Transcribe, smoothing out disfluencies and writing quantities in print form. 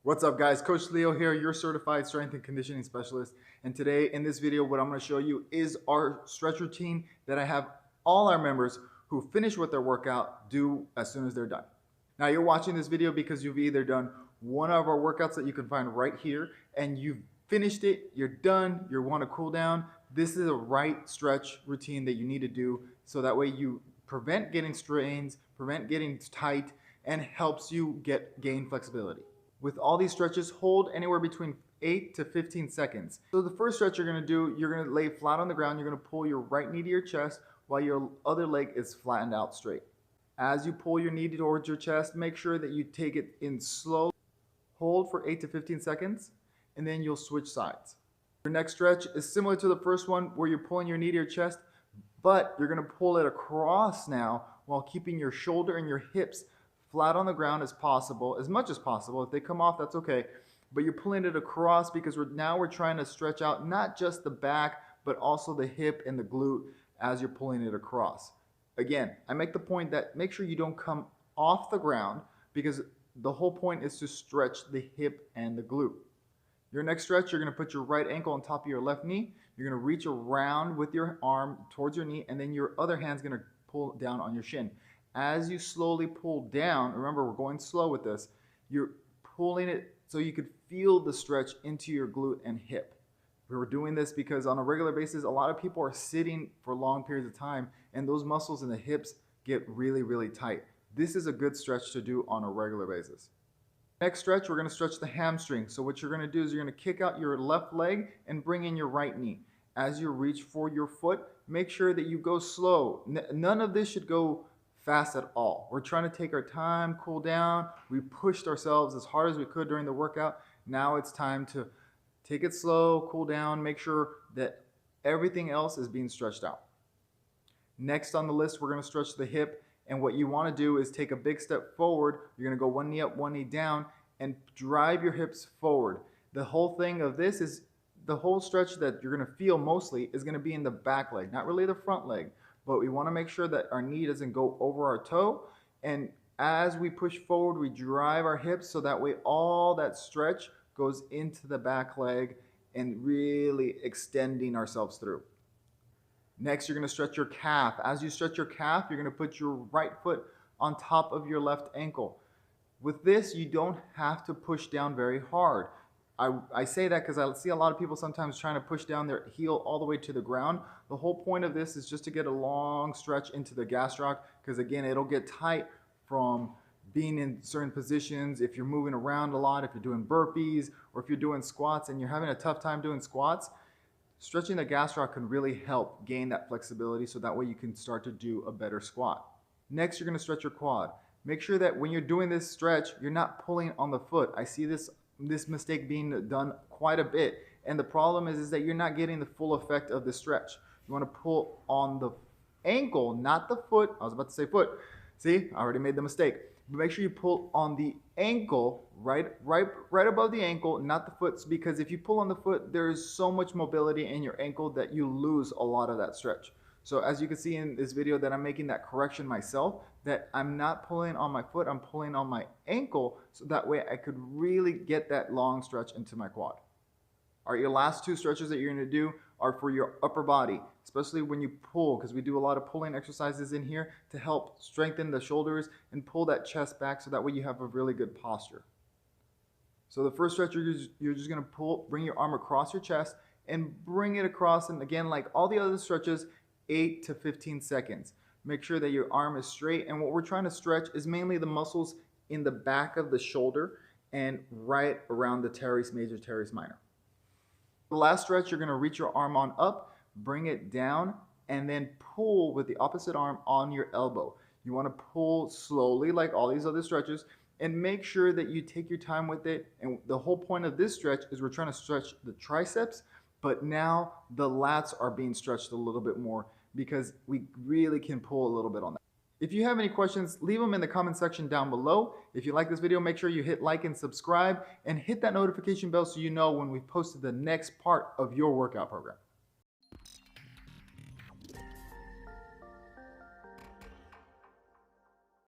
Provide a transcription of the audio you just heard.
What's up guys, Coach Leo here, your certified strength and conditioning specialist. And today in this video, what I'm going to show you is our stretch routine that I have all our members who finish with their workout do as soon as they're done. Now you're watching this video because you've either done one of our workouts that you can find right here and you've finished it, you're done, you want to cool down. This is a right stretch routine that you need to do so that way you prevent getting strains, prevent getting tight, and helps you gain flexibility. With all these stretches, hold anywhere between 8 to 15 seconds. So the first stretch you're going to do, you're going to lay flat on the ground. You're going to pull your right knee to your chest while your other leg is flattened out straight. As you pull your knee towards your chest, make sure that you take it in slow. Hold for 8 to 15 seconds, and then you'll switch sides. Your next stretch is similar to the first one where you're pulling your knee to your chest, but you're going to pull it across now while keeping your shoulder and your hips flat on the ground as possible, as much as possible. If they come off, that's okay. But you're pulling it across because we're trying to stretch out not just the back, but also the hip and the glute as you're pulling it across. Again, I make the point that make sure you don't come off the ground because the whole point is to stretch the hip and the glute. Your next stretch, you're going to put your right ankle on top of your left knee. You're going to reach around with your arm towards your knee, and then your other hand's going to pull down on your shin. As you slowly pull down, remember we're going slow with this, you're pulling it so you could feel the stretch into your glute and hip. We're doing this because on a regular basis, a lot of people are sitting for long periods of time and those muscles in the hips get really, really tight. This is a good stretch to do on a regular basis. Next stretch, we're going to stretch the hamstring. So what you're going to do is you're going to kick out your left leg and bring in your right knee. As you reach for your foot, make sure that you go slow. None of this should go fast at all. We're trying to take our time, cool down. We pushed ourselves as hard as we could during the workout. Now it's time to take it slow, cool down, make sure that everything else is being stretched out. Next on the list, we're going to stretch the hip. And what you want to do is take a big step forward. You're going to go one knee up, one knee down, and drive your hips forward. The whole thing of this is the whole stretch that you're going to feel mostly is going to be in the back leg, not really the front leg. But we want to make sure that our knee doesn't go over our toe. And as we push forward, we drive our hips so that way all that stretch goes into the back leg and really extending ourselves through. Next, you're going to stretch your calf. As you stretch your calf, you're going to put your right foot on top of your left ankle. With this, you don't have to push down very hard. I say that because I see a lot of people sometimes trying to push down their heel all the way to the ground. The whole point of this is just to get a long stretch into the gastroc because again, it'll get tight from being in certain positions. If you're moving around a lot, if you're doing burpees, or if you're doing squats and you're having a tough time doing squats, stretching the gastroc can really help gain that flexibility so that way you can start to do a better squat. Next, you're going to stretch your quad. Make sure that when you're doing this stretch, you're not pulling on the foot. I see this mistake being done quite a bit. And the problem is that you're not getting the full effect of the stretch. You want to pull on the ankle, not the foot. I was about to say foot. See, I already made the mistake. But make sure you pull on the ankle, right above the ankle, not the foot, because if you pull on the foot, there is so much mobility in your ankle that you lose a lot of that stretch. So as you can see in this video that I'm making that correction myself, that I'm not pulling on my foot, I'm pulling on my ankle, so that way I could really get that long stretch into my quad. All right, your last two stretches that you're going to do are for your upper body, especially when you pull, because we do a lot of pulling exercises in here to help strengthen the shoulders and pull that chest back so that way you have a really good posture. So the first stretch, you're just going to bring your arm across your chest and bring it across, and again, like all the other stretches, 8 to 15 seconds. Make sure that your arm is straight, and what we're trying to stretch is mainly the muscles in the back of the shoulder and right around the teres major, teres minor. The last stretch, you're going to reach your arm on up, bring it down, and then pull with the opposite arm on your elbow. You want to pull slowly like all these other stretches and make sure that you take your time with it. And the whole point of this stretch is we're trying to stretch the triceps, but now the lats are being stretched a little bit more because we really can pull a little bit on that. If you have any questions, leave them in the comment section down below. If you like this video, make sure you hit like and subscribe and hit that notification bell so you know when we've posted the next part of your workout program.